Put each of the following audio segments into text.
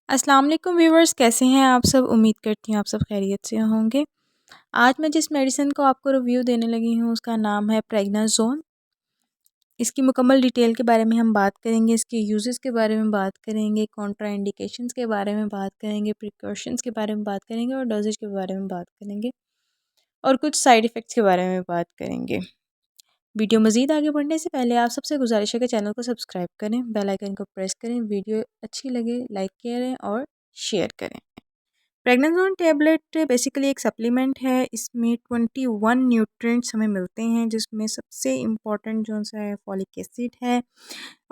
अस्सलाम वालेकुम व्यूवर्स, कैसे हैं आप सब। उम्मीद करती हूँ आप सब खैरियत से होंगे। आज मैं जिस मेडिसिन को आपको रिव्यू देने लगी हूँ उसका नाम है प्रेगनाज़ोन। इसकी मुकम्मल डिटेल के बारे में हम बात करेंगे, इसके यूजेस के बारे में बात करेंगे, कॉन्ट्रा इंडिकेशंस के बारे में बात करेंगे, प्रिकॉशंस के बारे में बात करेंगे और डोजेज के बारे में बात करेंगे और कुछ साइड इफ़ेक्ट्स के बारे में बात करेंगे। वीडियो मज़ीद आगे बढ़ने से पहले आप सबसे गुजारिश है कि चैनल को सब्सक्राइब करें, बेल आइकन को प्रेस करें, वीडियो अच्छी लगे लाइक करें और शेयर करें। प्रेग्नेज़ोन टैबलेट बेसिकली एक सप्लीमेंट है। इसमें 21 न्यूट्रिएंट्स हमें मिलते हैं, जिसमें सबसे इम्पॉर्टेंट जो सा है फॉलिक एसिड है।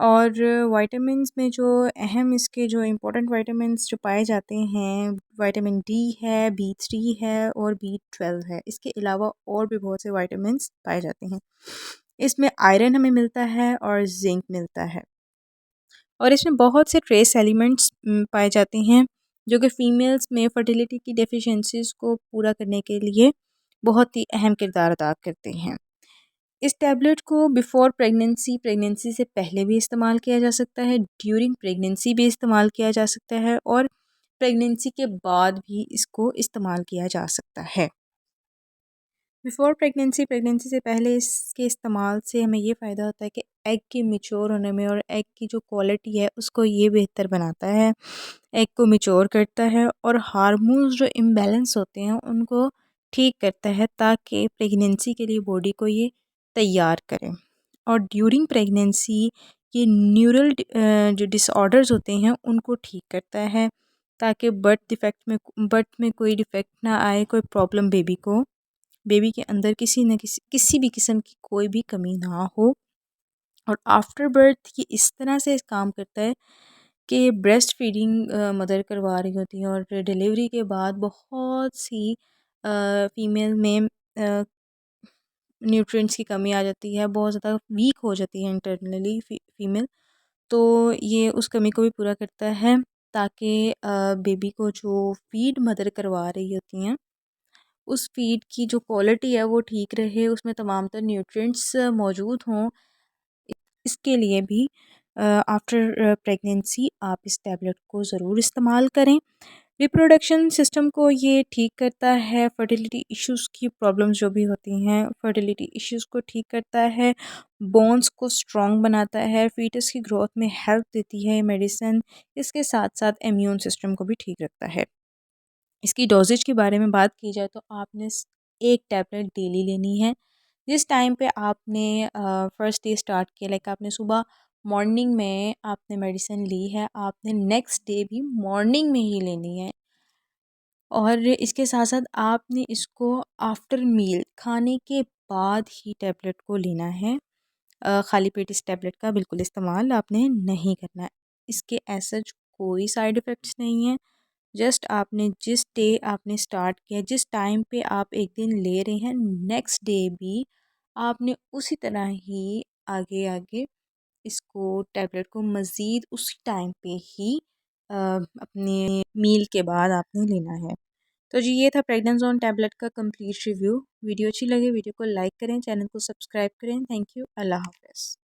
और विटामिन्स में जो अहम इसके जो इम्पोर्टेंट विटामिन्स जो पाए जाते हैं, विटामिन डी है, बी3 है और बी12 है। इसके अलावा और भी बहुत से विटामिन्स पाए जाते हैं। इसमें आयरन हमें मिलता है और जिंक मिलता है और इसमें बहुत से ट्रेस एलिमेंट्स पाए जाते हैं जो कि फ़ीमेल्स में फर्टिलिटी की डेफिशिएंसीज़ को पूरा करने के लिए बहुत ही अहम किरदार अदा करते हैं। इस टैबलेट को बिफ़ोर प्रेगनेंसी, प्रेगनेंसी से पहले भी इस्तेमाल किया जा सकता है, ड्यूरिंग प्रेगनेंसी भी इस्तेमाल किया जा सकता है और प्रेगनेंसी के बाद भी इसको इस्तेमाल किया जा सकता है। बिफ़ोर प्रेगनेंसी, प्रेगनेंसी से पहले इसके इस्तेमाल से हमें ये फ़ायदा होता है कि एग के मैच्योर होने में और एग की जो क्वालिटी है उसको ये बेहतर बनाता है, एग को मैच्योर करता है और हार्मोन्स जो इम्बैलेंस होते हैं उनको ठीक करता है ताकि प्रेगनेंसी के लिए बॉडी को ये तैयार करें। और ड्यूरिंग प्रेगनेंसी ये न्यूरल जो डिसऑर्डर्स होते हैं उनको ठीक करता है ताकि बर्थ में कोई डिफेक्ट ना आए, कोई प्रॉब्लम बेबी के अंदर किसी भी किस्म की कोई भी कमी ना हो। और आफ्टर बर्थ ये इस तरह से काम करता है कि ब्रेस्ट फीडिंग मदर करवा रही होती है और डिलीवरी के बाद बहुत सी फीमेल में न्यूट्रिएंट्स की कमी आ जाती है, बहुत ज़्यादा वीक हो जाती है इंटरनली फीमेल। तो ये उस कमी को भी पूरा करता है ताकि बेबी को जो फीड मदर करवा रही होती हैं उस फीड की जो क्वालिटी है वो ठीक रहे, उसमें तमाम तर न्यूट्रिएंट्स मौजूद हों। इसके लिए भी आफ्टर प्रेगनेंसी आप इस टैबलेट को ज़रूर इस्तेमाल करें। रिप्रोडक्शन सिस्टम को ये ठीक करता है, फर्टिलिटी इश्यूज़ की प्रॉब्लम्स जो भी होती हैं फर्टिलिटी इश्यूज़ को ठीक करता है, बोन्स को स्ट्रॉन्ग बनाता है, फीटस की ग्रोथ में हेल्प देती है मेडिसिन। इसके साथ साथ इम्यून सिस्टम को भी ठीक रखता है। इसकी डोजेज के बारे में बात की जाए तो आपने एक टैबलेट डेली लेनी है। जिस टाइम पे आपने फर्स्ट डे स्टार्ट किया, लाइक आपने सुबह मॉर्निंग में आपने मेडिसिन ली है, आपने नेक्स्ट डे भी मॉर्निंग में ही लेनी है। और इसके साथ साथ आपने इसको आफ्टर मील खाने के बाद ही टैबलेट को लेना है। खाली पेट इस टैबलेट का बिल्कुल इस्तेमाल आपने नहीं करना है। इसके ऐसा कोई साइड इफ़ेक्ट्स नहीं है। जस्ट आपने जिस डे आपने स्टार्ट किया, जिस टाइम पे आप एक दिन ले रहे हैं, नेक्स्ट डे भी आपने उसी तरह ही आगे आगे इसको टैबलेट को मज़ीद उसी टाइम पे ही अपने मील के बाद आपने लेना है। तो जी ये था प्रेग्नेंज़ोन टैबलेट का कंप्लीट रिव्यू। वीडियो अच्छी लगे वीडियो को लाइक करें, चैनल को सब्सक्राइब करें। Thank you. अल्लाह हाफ़िज़।